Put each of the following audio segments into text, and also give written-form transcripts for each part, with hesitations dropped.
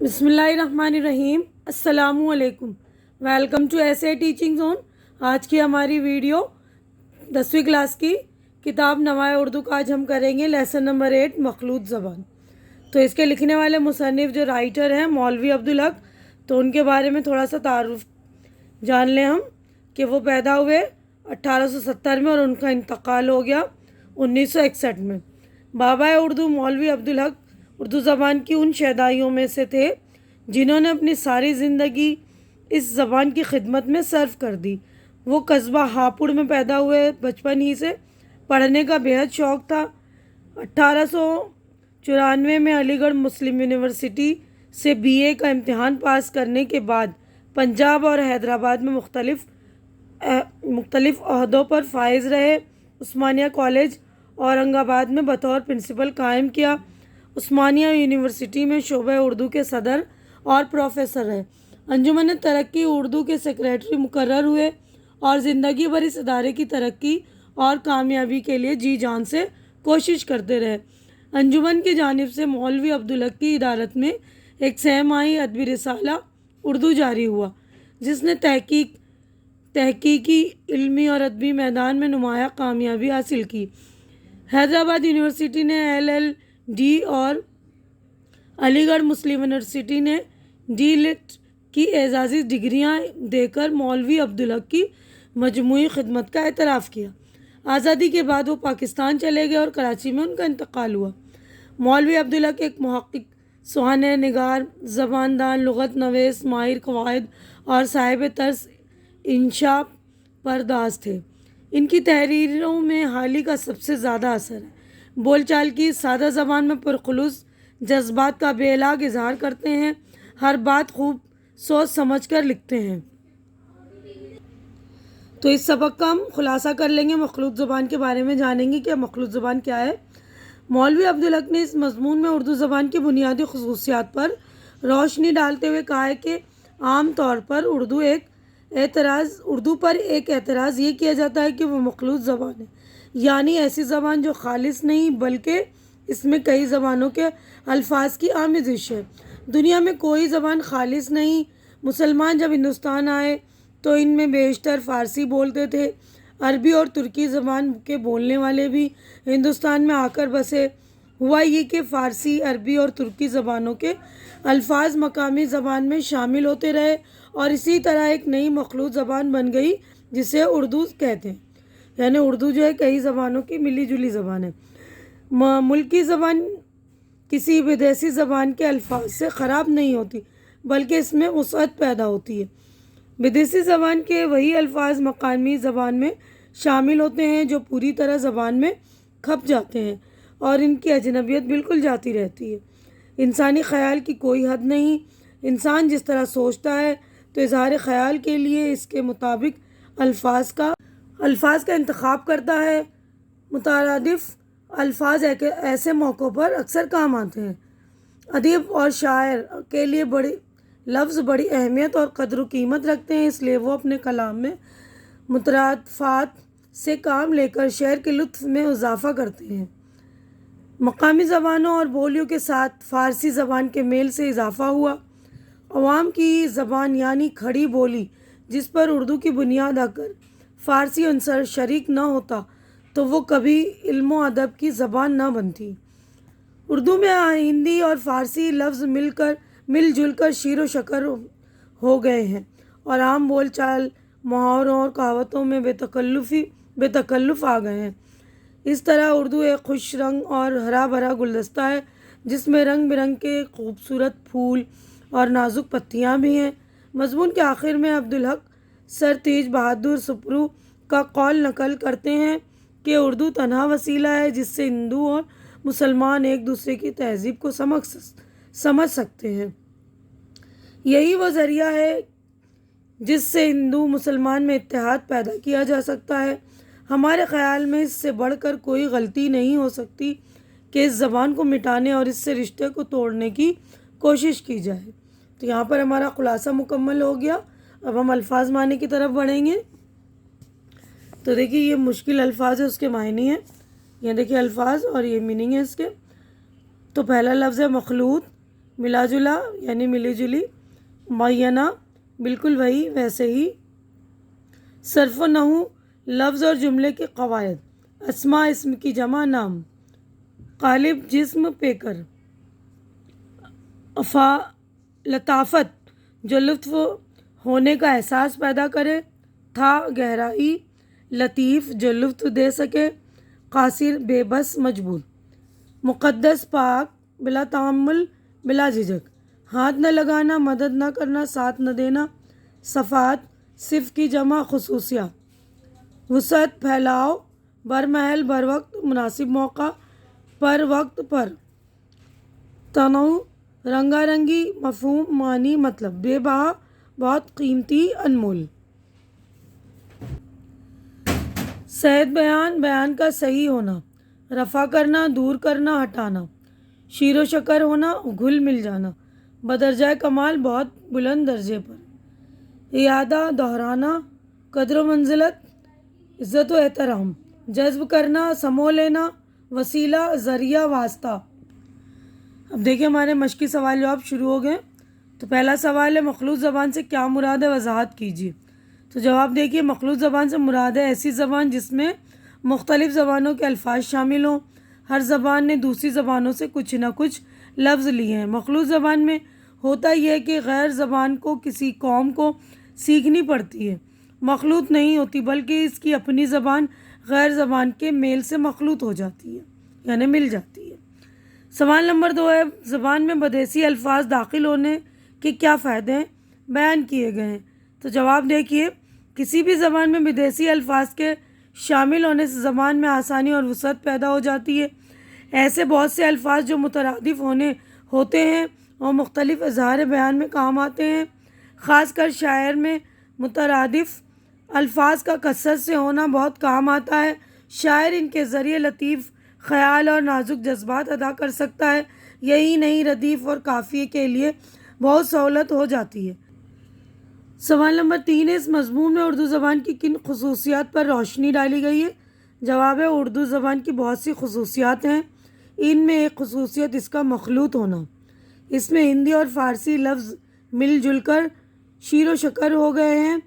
بسم اللہ الرحمن الرحیم۔ السلام علیکم، ویلکم ٹو ایسے ٹیچنگ زون۔ آج کی ہماری ویڈیو 10ویں کلاس کی کتاب نوائے اردو کا آج ہم کریں گے لیسن نمبر 8 مخلوط زبان۔ تو اس کے لکھنے والے مصنف جو رائٹر ہیں مولوی عبدالحق، تو ان کے بارے میں تھوڑا سا تعارف جان لیں ہم کہ وہ پیدا ہوئے 1870 میں اور ان کا انتقال ہو گیا 1961 میں۔ بابا اردو مولوی عبدالحق اردو زبان کی ان شہدائیوں میں سے تھے جنہوں نے اپنی ساری زندگی اس زبان کی خدمت میں صرف کر دی۔ وہ قصبہ ہاپوڑ میں پیدا ہوئے، بچپن ہی سے پڑھنے کا بے حد شوق تھا۔ 1894 میں علی گڑھ مسلم یونیورسٹی سے BA کا امتحان پاس کرنے کے بعد پنجاب اور حیدرآباد میں مختلف عہدوں پر فائز رہے۔ عثمانیہ کالج اورنگ آباد میں بطور پرنسپل قائم کیا۔ عثمانیہ یونیورسٹی میں شعبہ اردو کے صدر اور پروفیسر رہے۔ انجمن ترقی اردو کے سیکریٹری مقرر ہوئے اور زندگی بھر اس ادارے کی ترقی اور کامیابی کے لیے جی جان سے کوشش کرتے رہے۔ انجمن کی جانب سے مولوی عبدالحق کی ادارت میں ایک 6 ماہی ادبی رسالہ اردو جاری ہوا جس نے تحقیقی، علمی اور ادبی میدان میں نمایاں کامیابی حاصل کی۔ حیدرآباد یونیورسٹی نے LLD اور علی گڑھ مسلم یونیورسٹی نے D.Litt کی اعزازی ڈگریاں دے کر مولوی عبدالحق کی مجموعی خدمت کا اعتراف کیا۔ آزادی کے بعد وہ پاکستان چلے گئے اور کراچی میں ان کا انتقال ہوا۔ مولوی عبدالحق ایک محقق، سوانح نگار، زبان دان، لغت نویس، ماہر قواعد اور صاحب طرز انشاء پرداز تھے۔ ان کی تحریروں میں حالی کا سب سے زیادہ اثر ہے۔ بول چال کی سادہ زبان میں پرخلوص جذبات کا بے لاگ اظہار کرتے ہیں، ہر بات خوب سوچ سمجھ کر لکھتے ہیں۔ تو اس سبق کا ہم خلاصہ کر لیں گے، مخلوط زبان کے بارے میں جانیں گے کہ مخلوط زبان کیا ہے۔ مولوی عبدالحق نے اس مضمون میں اردو زبان کی بنیادی خصوصیات پر روشنی ڈالتے ہوئے کہا ہے کہ عام طور پر اردو پر ایک اعتراض یہ کیا جاتا ہے کہ وہ مخلوط زبان ہے، یعنی ایسی زبان جو خالص نہیں بلکہ اس میں کئی زبانوں کے الفاظ کی آمیزش ہے۔ دنیا میں کوئی زبان خالص نہیں۔ مسلمان جب ہندوستان آئے تو ان میں بیشتر فارسی بولتے تھے۔ عربی اور ترکی زبان کے بولنے والے بھی ہندوستان میں آ کر بسے۔ ہوا یہ کہ فارسی، عربی اور ترکی زبانوں کے الفاظ مقامی زبان میں شامل ہوتے رہے اور اسی طرح ایک نئی مخلوط زبان بن گئی جسے اردو کہتے ہیں۔ یعنی اردو جو ہے کئی زبانوں کی ملی جلی زبان ہے۔ ملکی زبان کسی بدیسی زبان کے الفاظ سے خراب نہیں ہوتی بلکہ اس میں وسعت پیدا ہوتی ہے۔ بدیسی زبان کے وہی الفاظ مقامی زبان میں شامل ہوتے ہیں جو پوری طرح زبان میں کھپ جاتے ہیں اور ان کی اجنبیت بالکل جاتی رہتی ہے۔ انسانی خیال کی کوئی حد نہیں۔ انسان جس طرح سوچتا ہے تو اظہار خیال کے لیے اس کے مطابق الفاظ کا انتخاب کرتا ہے۔ مترادف الفاظ ایسے موقعوں پر اکثر کام آتے ہیں۔ ادیب اور شاعر کے لیے لفظ بڑی اہمیت اور قدر و قیمت رکھتے ہیں، اس لیے وہ اپنے کلام میں مترادفات سے کام لے کر شعر کے لطف میں اضافہ کرتے ہیں۔ مقامی زبانوں اور بولیوں کے ساتھ فارسی زبان کے میل سے اضافہ ہوا۔ عوام کی زبان یعنی کھڑی بولی جس پر اردو کی بنیاد اگر فارسی عنصر شریک نہ ہوتا تو وہ کبھی علم و ادب کی زبان نہ بنتی۔ اردو میں ہندی اور فارسی لفظ مل جل کر شیر و شکر ہو گئے ہیں اور عام بول چال، محاوروں اور کہاوتوں میں بے تکلف آ گئے ہیں۔ اس طرح اردو ایک خوش رنگ اور ہرا بھرا گلدستہ ہے جس میں رنگ برنگ کے خوبصورت پھول اور نازک پتیاں بھی ہیں۔ مضمون کے آخر میں عبدالحق سر تیج بہادر سپرو کا قول نقل کرتے ہیں کہ اردو تنہا وسیلہ ہے جس سے ہندو اور مسلمان ایک دوسرے کی تہذیب کو سمجھ سکتے ہیں۔ یہی وہ ذریعہ ہے جس سے ہندو مسلمان میں اتحاد پیدا کیا جا سکتا ہے۔ ہمارے خیال میں اس سے بڑھ کر کوئی غلطی نہیں ہو سکتی کہ اس زبان کو مٹانے اور اس سے رشتے کو توڑنے کی کوشش کی جائے۔ تو یہاں پر ہمارا خلاصہ مکمل ہو گیا۔ اب ہم الفاظ معنی کی طرف بڑھیں گے۔ تو دیکھیے یہ مشکل الفاظ ہے، اس کے معنی ہیں، یہ دیکھیے الفاظ اور یہ میننگ ہے اس کے۔ تو پہلا لفظ ہے مخلوط۔ ملا جلا یعنی ملی جلی، معینہ بالکل وہی ویسے ہی، صرف و نحو لفظ اور جملے کے قواعد، اسماء اسم کی جمع نام، قالب جسم پیکر، لطافت جو لطف ہونے کا احساس پیدا کرے، تھا گہرائی، لطیف جو لطف دے سکے، قاصر بے بس مجبور، مقدس پاک بلا تعمل بلا جھجک، ہاتھ نہ لگانا، مدد نہ کرنا، ساتھ نہ دینا، صفات صف کی جمع خصوصیات، وسعت پھیلاؤ، برمحل بروقت مناسب موقع، پر وقت پر، تنوع رنگا رنگی، مفہوم معنی مطلب، بے بہا بہت قیمتی انمول، صحت بیان بیان کا صحیح ہونا، رفع کرنا دور کرنا ہٹانا، شیر و شکر ہونا گھل مل جانا، بدرجہ کمال بہت بلند درجے پر، اعادہ دہرانا، قدر و منزلت عزت و احترام، جذب کرنا سمو لینا، وسیلہ ذریعہ واسطہ۔ اب دیکھیں ہمارے مشقی سوال جواب شروع ہو گئے۔ تو پہلا سوال ہے مخلوط زبان سے کیا مراد ہے، وضاحت کیجیے۔ تو جواب دیکھیے، مخلوط زبان سے مراد ہے ایسی زبان جس میں مختلف زبانوں کے الفاظ شامل ہوں، ہر زبان نے دوسری زبانوں سے کچھ نہ کچھ لفظ لیے ہیں۔ مخلوط زبان میں ہوتا یہ ہے کہ غیر زبان کو کسی قوم کو سیکھنی پڑتی ہے، مخلوط نہیں ہوتی، بلکہ اس کی اپنی زبان غیر زبان کے میل سے مخلوط ہو جاتی ہے یعنی مل جاتی ہے۔ سوال نمبر 2 ہے، زبان میں بدیسی الفاظ داخل ہونے کے کیا فائدے ہیں، بیان کیے گئے ہیں۔ تو جواب دیکھیے، کسی بھی زبان میں بدیسی الفاظ کے شامل ہونے سے زبان میں آسانی اور وسعت پیدا ہو جاتی ہے۔ ایسے بہت سے الفاظ جو مترادف ہوتے ہیں اور مختلف اظہار بیان میں کام آتے ہیں، خاص کر شاعر میں مترادف الفاظ کا کثرت سے ہونا بہت کام آتا ہے۔ شاعر ان کے ذریعے لطیف خیال اور نازک جذبات ادا کر سکتا ہے، یہی نہیں ردیف اور قافیے کے لیے بہت سہولت ہو جاتی ہے۔ سوال نمبر 3 ہے، اس مضمون میں اردو زبان کی کن خصوصیات پر روشنی ڈالی گئی ہے؟ جواب ہے، اردو زبان کی بہت سی خصوصیات ہیں، ان میں ایک خصوصیت اس کا مخلوط ہونا۔ اس میں ہندی اور فارسی لفظ مل جل کر شیر و شکر ہو گئے ہیں۔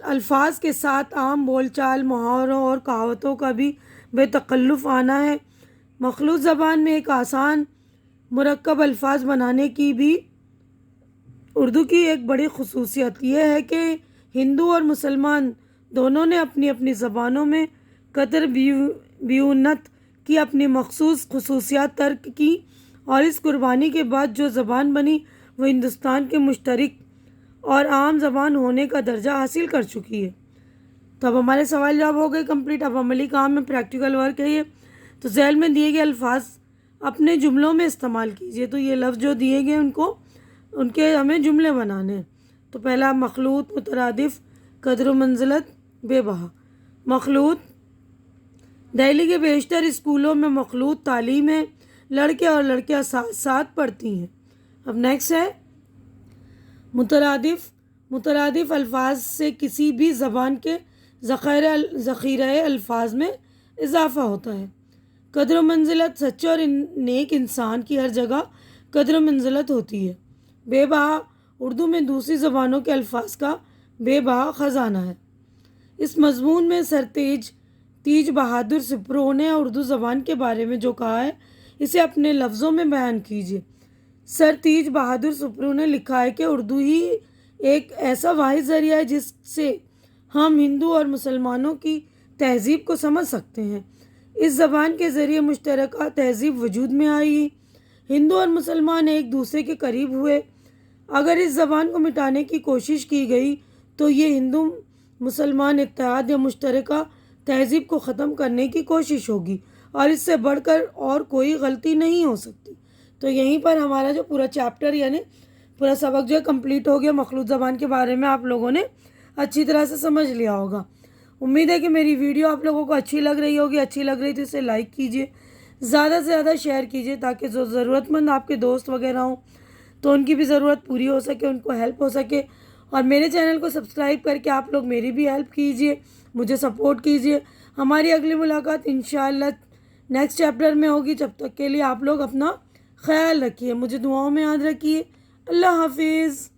الفاظ کے ساتھ عام بول چال، محاوروں اور کہاوتوں کا بھی بے تکلف آنا ہے۔ مخلوط زبان میں ایک آسان مرکب الفاظ بنانے کی بھی اردو کی ایک بڑی خصوصیت یہ ہے کہ ہندو اور مسلمان دونوں نے اپنی اپنی زبانوں میں قدر بیونت کی اپنی مخصوص خصوصیات ترک کی، اور اس قربانی کے بعد جو زبان بنی وہ ہندوستان کے مشترک اور عام زبان ہونے کا درجہ حاصل کر چکی ہے۔ تو اب ہمارے سوال جواب ہو گئے کمپلیٹ۔ اب عملی کام میں پریکٹیکل ورک ہے یہ۔ تو ذیل میں دیے گئے الفاظ اپنے جملوں میں استعمال کیجیے۔ تو یہ لفظ جو دیے گئے ان کے ہمیں جملے بنانے ہیں۔ تو پہلا مخلوط، مترادف، قدر و منزلت، بے بہا۔ مخلوط، دہلی کے بیشتر اسکولوں میں مخلوط تعلیم ہے، لڑکے اور لڑکیاں ساتھ ساتھ پڑھتی ہیں۔ اب نیکسٹ ہے مترادف۔ مترادف الفاظ سے کسی بھی زبان کے ذخیرہ الفاظ میں اضافہ ہوتا ہے۔ قدر و منزلت، سچے اور نیک انسان کی ہر جگہ قدر و منزلت ہوتی ہے۔ بے بہا، اردو میں دوسری زبانوں کے الفاظ کا بے بہا خزانہ ہے۔ اس مضمون میں سر تیج بہادر سپرو نے اردو زبان کے بارے میں جو کہا ہے اسے اپنے لفظوں میں بیان کیجیے۔ سر تیج بہادر سپرو نے لکھا ہے کہ اردو ہی ایک ایسا واحد ذریعہ ہے جس سے ہم ہندو اور مسلمانوں کی تہذیب کو سمجھ سکتے ہیں۔ اس زبان کے ذریعے مشترکہ تہذیب وجود میں آئی، ہندو اور مسلمان ایک دوسرے کے قریب ہوئے۔ اگر اس زبان کو مٹانے کی کوشش کی گئی تو یہ ہندو مسلمان اتحاد یا مشترکہ تہذیب کو ختم کرنے کی کوشش ہوگی، اور اس سے بڑھ کر اور کوئی غلطی نہیں ہو سکتی۔ تو یہیں پر ہمارا جو پورا چیپٹر یعنی پورا سبق جو ہے کمپلیٹ ہو گیا۔ مخلوط زبان کے بارے میں آپ لوگوں نے اچھی طرح سے سمجھ لیا ہوگا۔ امید ہے کہ میری ویڈیو آپ لوگوں کو اچھی لگ رہی ہوگی۔ اچھی لگ رہی تو اسے لائک کیجیے، زیادہ سے زیادہ شیئر کیجیے تاکہ جو ضرورت مند آپ کے دوست وغیرہ ہوں تو ان کی بھی ضرورت پوری ہو سکے، ان کو ہیلپ ہو سکے۔ اور میرے چینل کو سبسکرائب کر کے آپ لوگ میری بھی ہیلپ کیجیے، مجھے سپورٹ کیجیے۔ ہماری اگلی ملاقات انشاءاللہ نیکسٹ چیپٹر میں ہوگی۔ جب تک کے لیے آپ لوگ اپنا خیال رکھیے، مجھے دعاؤں میں یاد رکھیے۔ اللہ حافظ۔